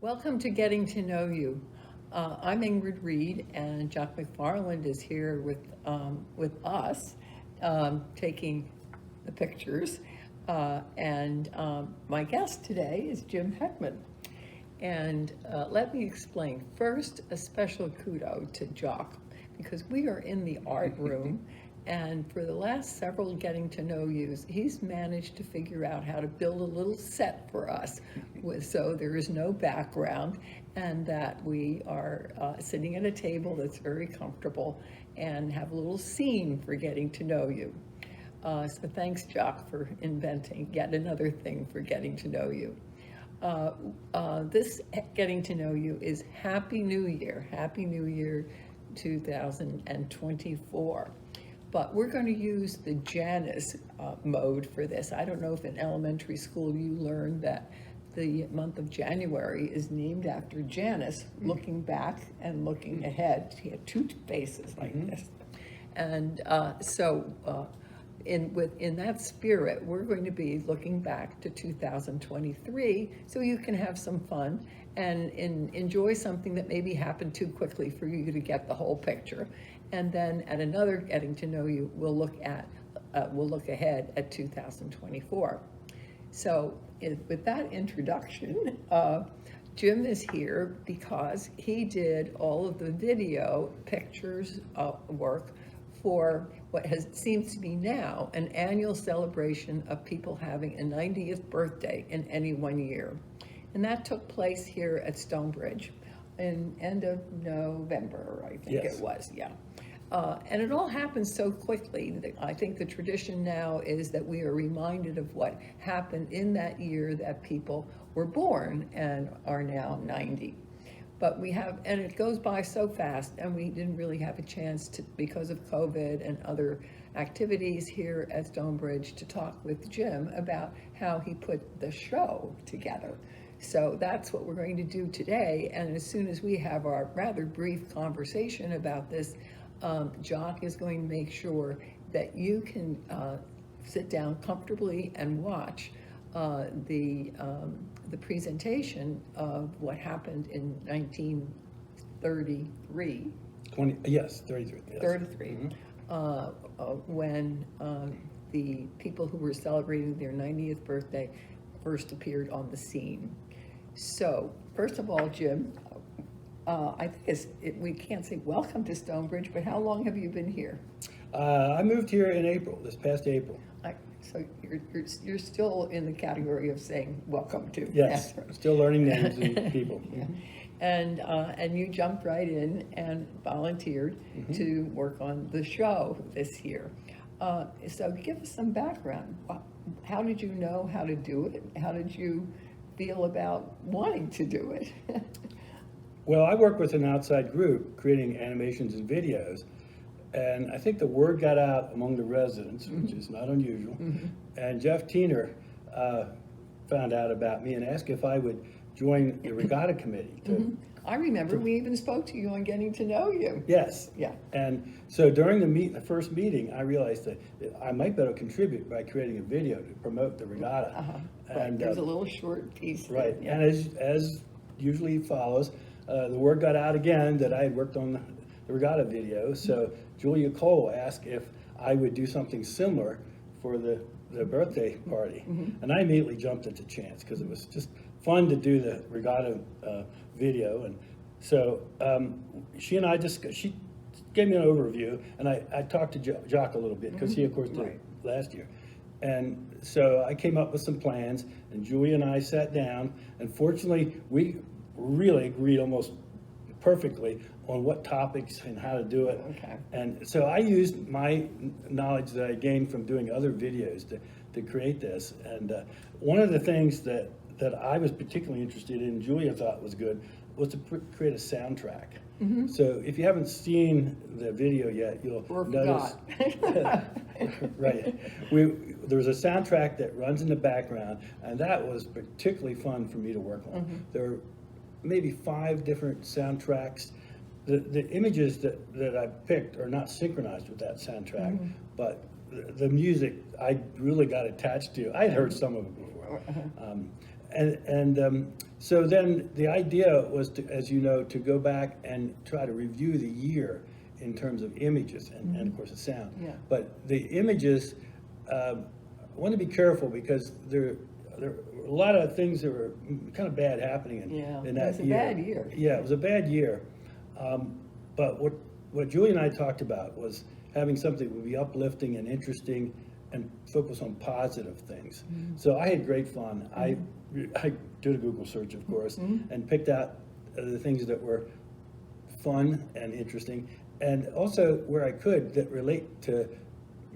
Welcome to Getting to Know You. I'm Ingrid Reed, and Jack McFarland is here with us, taking the pictures. And my guest today is Jim Heckman. And let me explain. First, a special kudo to Jock, because we are in the art room, and for the last several Getting to Know Yous, he's managed to figure out how to build a little set for us, so there is no background, and that we are sitting at a table that's very comfortable and have a little scene for getting to know you. So thanks, Jock, for inventing yet another thing for getting to know you. This Getting to Know You is Happy New Year. Happy New Year 2024. But we're going to use the Janus mode for this. I don't know if in elementary school you learned that the month of January is named after Janus, looking back and looking ahead. He had two faces like this. And in that spirit, we're going to be looking back to 2023, so you can have some fun and enjoy something that maybe happened too quickly for you to get the whole picture. And then at another Getting to Know You, we'll look ahead at 2024. So with that introduction, Jim is here because he did all of the video pictures work for what seems to be now an annual celebration of people having a 90th birthday in any one year. And that took place here at Stonebridge in end of November, I think it was, yeah. And it all happens so quickly that I think the tradition now is that we are reminded of what happened in that year that people were born and are now 90. But and it goes by so fast, and we didn't really have a chance to, because of COVID and other activities here at Stonebridge, to talk with Jim about how he put the show together. So that's what we're going to do today, and as soon as we have our rather brief conversation about this, Jock is going to make sure that you can sit down comfortably and watch the presentation of what happened in 1933. 33. Yes. 33, when the people who were celebrating their 90th birthday first appeared on the scene. So, first of all, Jim, I think we can't say welcome to Stonebridge, but how long have you been here? I moved here in April, this past April. So you're still in the category of saying welcome to. Yes, still learning names and people. Yeah. And you jumped right in and volunteered to work on the show this year. So give us some background. How did you know how to do it? How did you feel about wanting to do it? Well, I work with an outside group creating animations and videos, and I think the word got out among the residents, which is not unusual. And Jeff Tiener found out about me and asked if I would join the regatta committee. I remember we even spoke to you on Getting to Know You. Yes. Yeah. And so during the first meeting, I realized that I might better contribute by creating a video to promote the regatta. And there's a little short piece. Right. Yeah. And as usually follows, the word got out again that I had worked on the regatta video. So Julia Cole asked if I would do something similar for the birthday party. And I immediately jumped at the chance because it was just fun to do the regatta video. And so she and I she gave me an overview, and I talked to Jock a little bit because he, of course, did it last year. And so I came up with some plans, and Julia and I sat down, and fortunately, we really agreed almost perfectly on what topics and how to do it. Okay. And so I used my knowledge that I gained from doing other videos to create this. And one of the things that I was particularly interested in, Julia thought was good, was to create a soundtrack. So if you haven't seen the video yet, you'll notice. Right. There was a soundtrack that runs in the background, and that was particularly fun for me to work on. There are maybe 5 different soundtracks. The images that I picked are not synchronized with that soundtrack, but the music I really got attached to. I had heard some of it before. So then the idea was to, as you know, to go back and try to review the year in terms of images and of course the sound. Yeah. But the images, I want to be careful because there were a lot of things that were kind of bad happening in Yeah, that it was a year. bad year. Yeah, it was a bad year. But what Julie and I talked about was having something that would be uplifting and interesting and focus on positive things. So I had great fun. I did a Google search, of course, and picked out the things that were fun and interesting, and also where I could that relate to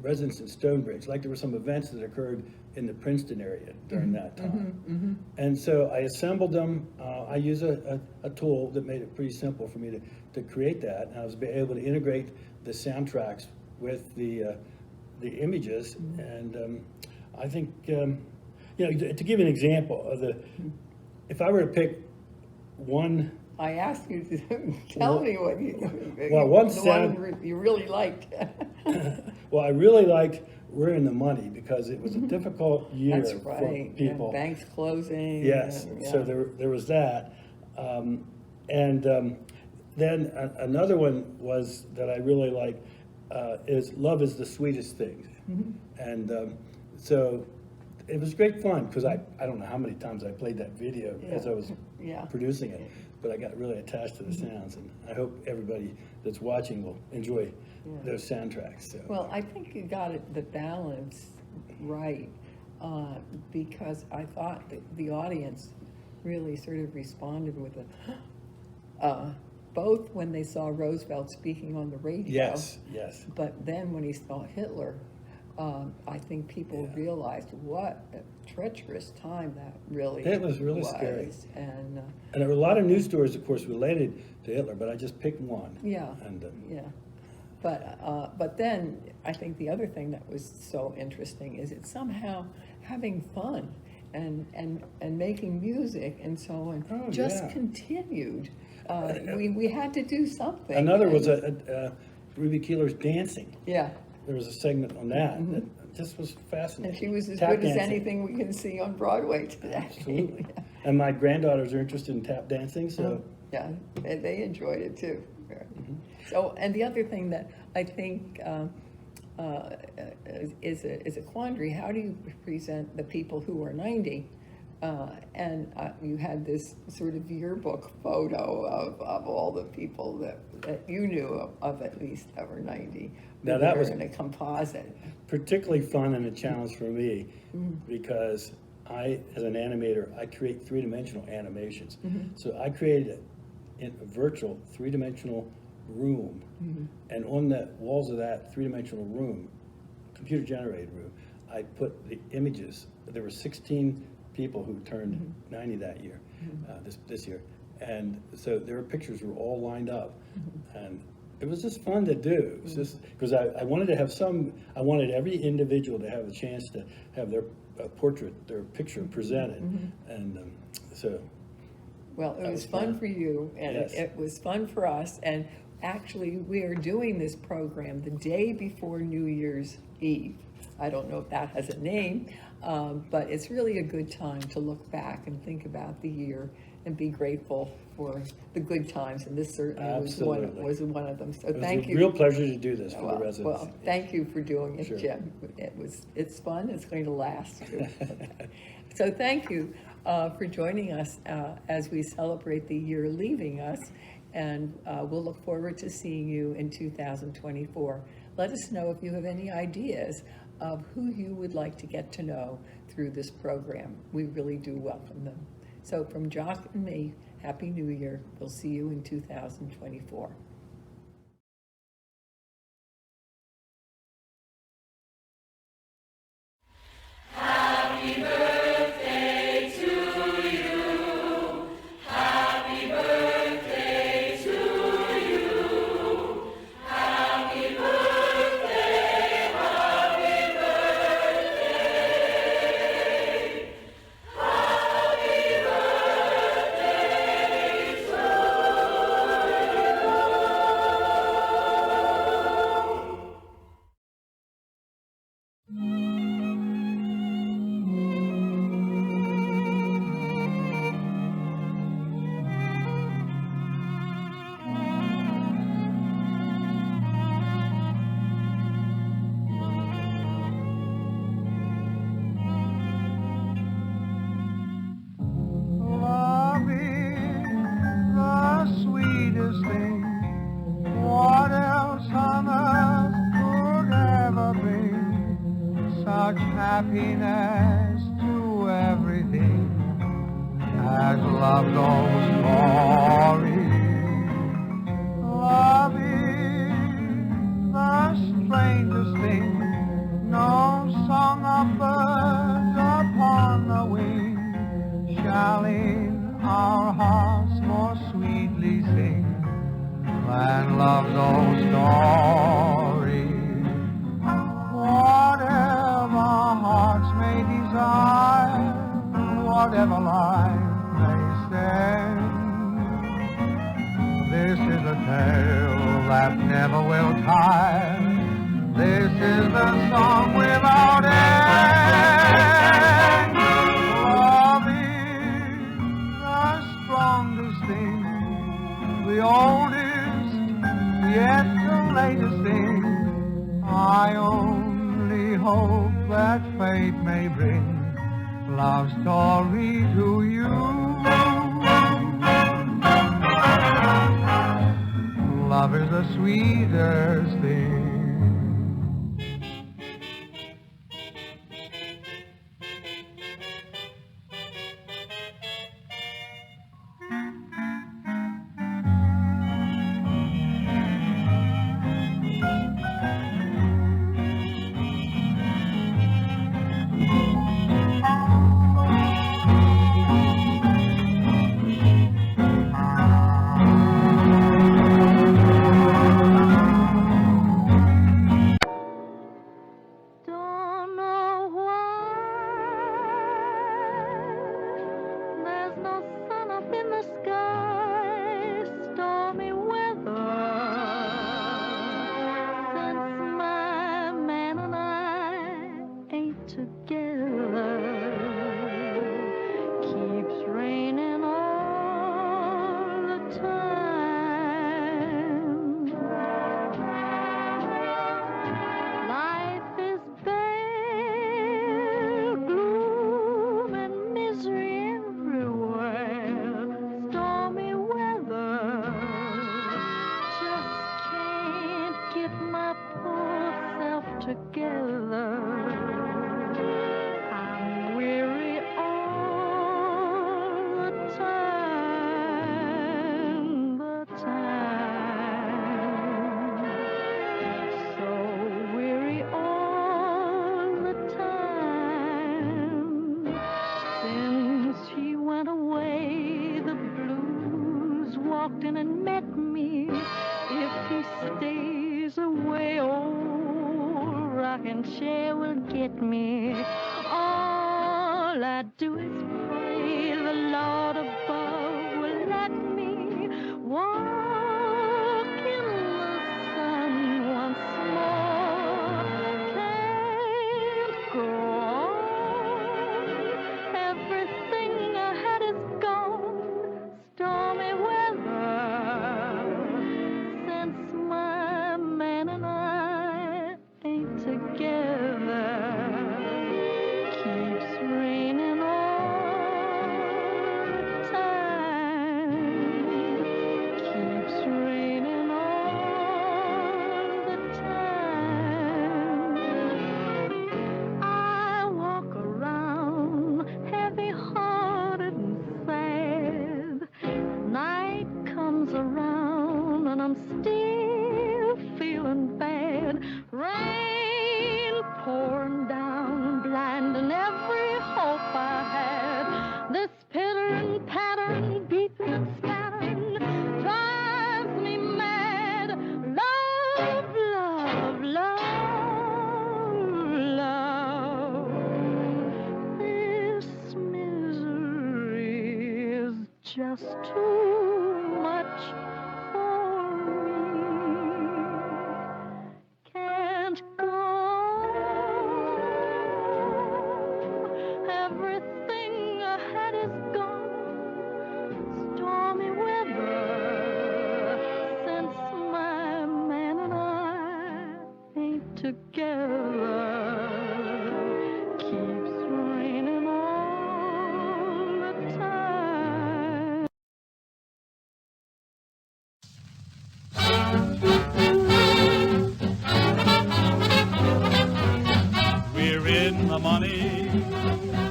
residents in Stonebridge. Like there were some events that occurred in the Princeton area during that time. And so I assembled them. I use a tool that made it pretty simple for me to create that. And I was able to integrate the soundtracks with the images. And I think, you know, to give you an example of if I were to pick one. I asked you to tell me what one the sound- one you really liked. Well, I really liked We're in the Money because it was a difficult year That's for right. people. And banks closing. Yes, and, so there was that. Then another one was that I really like is Love is the Sweetest Thing. And so it was great fun because I don't know how many times I played that video as I was producing it, but I got really attached to the sounds, and I hope everybody that's watching will enjoy those soundtracks. So. Well, I think you got the balance right because I thought that the audience really sort of responded with both when they saw Roosevelt speaking on the radio. Yes, yes. But then when he saw Hitler, I think people realized what a treacherous time that really was. It was really scary. And there were a lot of news stories, of course, related to Hitler, but I just picked one. yeah, And, yeah. But then I think the other thing that was so interesting is it's somehow having fun and making music and so on Oh, just yeah. continued. We had to do something. Another was Ruby Keeler's dancing. Yeah. There was a segment on that that just was fascinating. And she was as Tap good as dancing. anything we can see on Broadway today. Absolutely. And my granddaughters are interested in tap dancing, so Yeah, they enjoyed it too. So, and the other thing that I think is a quandary, how do you present the people who are 90? And you had this sort of yearbook photo of all the people that you knew of at least that were 90. Now that were was in a composite. particularly fun and a challenge for me because as an animator, I create three-dimensional animations. So I created a virtual three-dimensional room, and on the walls of that three-dimensional room, computer-generated room, I put the images. There were 16 people who turned 90 that year, this year, and so their pictures were all lined up, and it was just fun to do. It was just because I wanted to have I wanted every individual to have a chance to have their portrait, their picture presented, and so. Well, it was fun for you, and Yes. it was fun for us, and actually, we are doing this program the day before New Year's Eve. I don't know if that has a name, but it's really a good time to look back and think about the year and be grateful for the good times, and this certainly Absolutely. was one of them. So It was thank a you. real pleasure to do this for the Well, residents. well, thank you for doing it, Sure. Jim. It's fun, it's going to last too. So thank you for joining us as we celebrate the year leaving us, and we'll look forward to seeing you in 2024. Let us know if you have any ideas of who you would like to get to know through this program. We really do welcome them. So from Jock and me, Happy New Year. We'll see you in 2024. I've loved those stories. Love is the strangest thing. No song of birds upon the wing shall in our hearts more sweetly sing than love's old story. Whatever hearts may desire, whatever life may send, this is a tale that never will tire. This is the song without end. Love is the strongest thing, the oldest, yet the latest thing. I only hope that fate may bring love story to you. Love is the sweetest thing.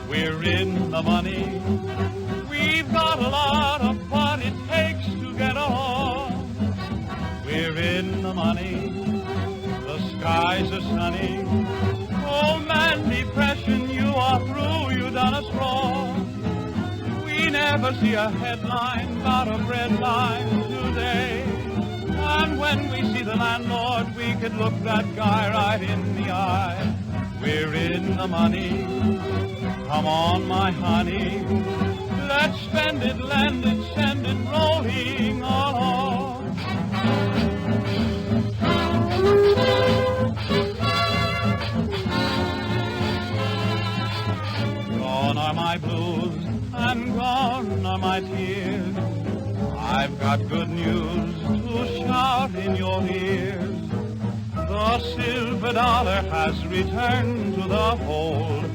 We're in the money. We've got skies are sunny. Oh man, depression, you are through, you done us wrong. We never see a headline about a bread line today. And when we see the landlord, we could look that guy right in the eye. We're in the money, come on my honey. Let's spend it, lend it, send it rolling along. Gone are my blues and gone are my tears. I've got good news to shout in your ears. The silver dollar has returned to the fold.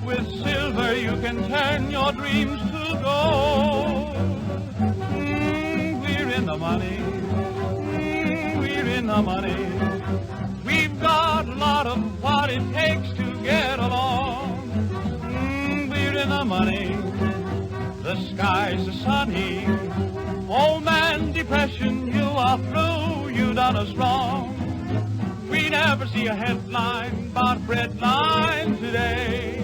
With silver you can turn your dreams to gold. We're in the money. We're in the money. We've got a lot of what it takes to get along. We're in the money. The skies are sunny. Oh man, depression, you are through, you done us wrong. We never see a headline about bread line today.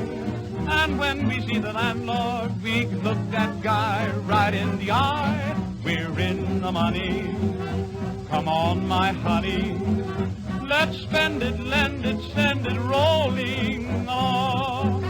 And when we see the landlord, we can look that guy right in the eye. We're in the money, come on my honey. Let's spend it, lend it, send it rolling on.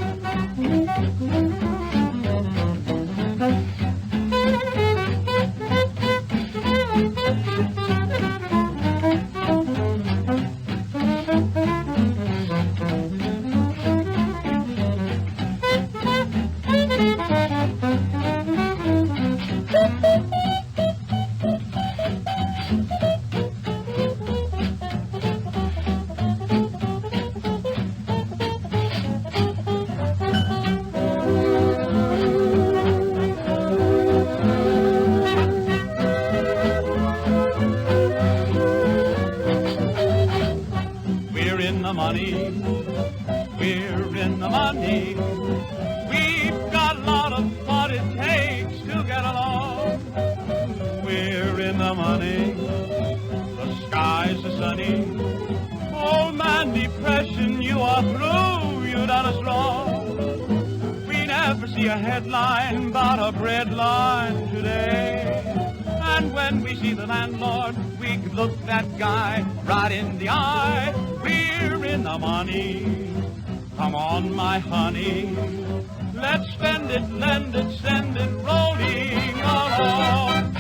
We're in the money. We've got a lot of what it takes to get along. We're in the money. The skies are sunny. Oh man, depression, you are through, you done us wrong. We never see a headline about a bread line today. And when we see the landlord, we can look that guy right in the eye. We're in the money. Come on, my honey. Let's spend it, lend it, send it rolling along.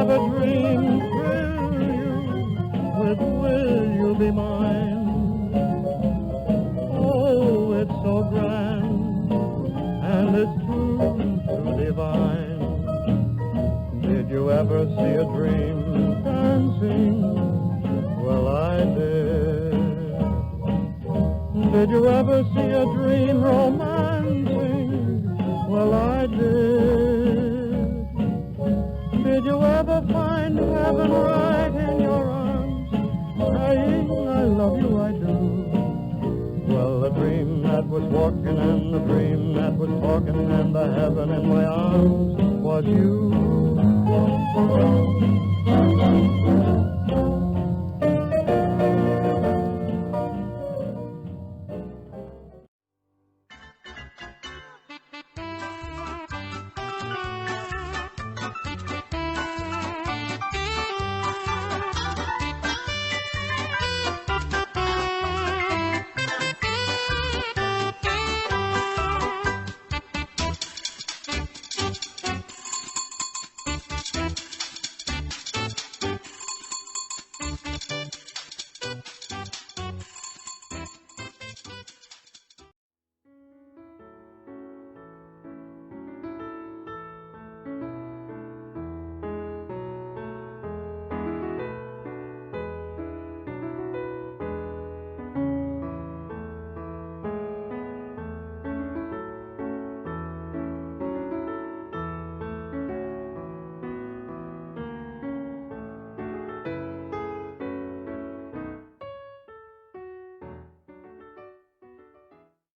ever dream thrill you with will you be mine? Oh, it's so grand, and it's true, true divine. Did you ever see a dream dancing? Well, I did. Did you ever see a dream romancing? Well, I did. Did you ever find heaven right in your arms, saying, I love you, I do? Well, the dream that was walking and the dream that was talking and the heaven in my arms was you.